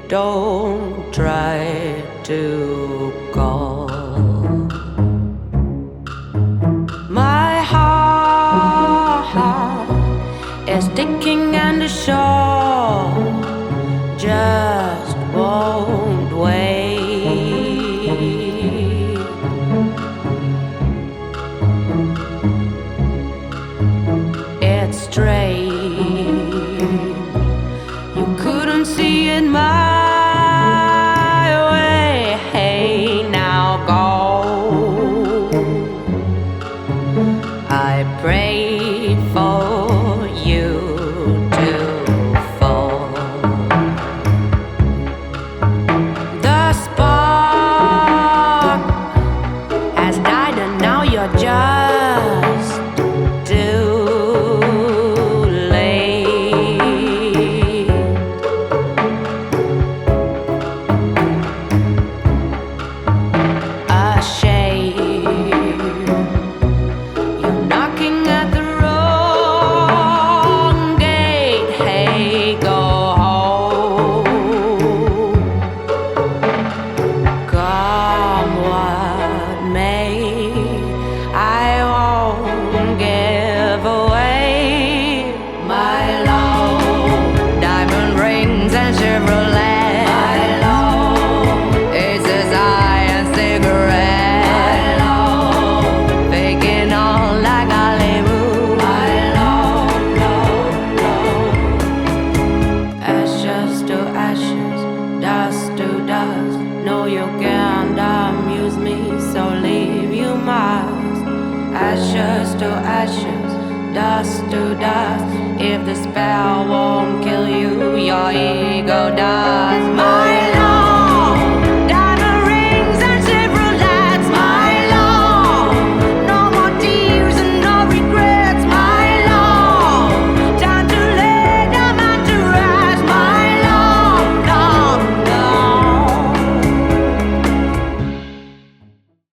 don't try to call. My heart is sticking and the shore just won't wait. It's strange, you couldn't see it my way. Hey, now go. I pray for you to fall. The spark has died and now you're just too late. A shame, you're knocking at the wrong gate. Hey, go home. Come what may, I won't give away my love. Diamond rings and Chevrolet. My love. Aces high and cigarette. My love. Faking all like Hollywood. My love, love, love. Ashes to ashes, dust to dust. No, you can't amuse me, so leave you must. Ashes to ashes, dust to dust. If the spell won't kill you, your ego does.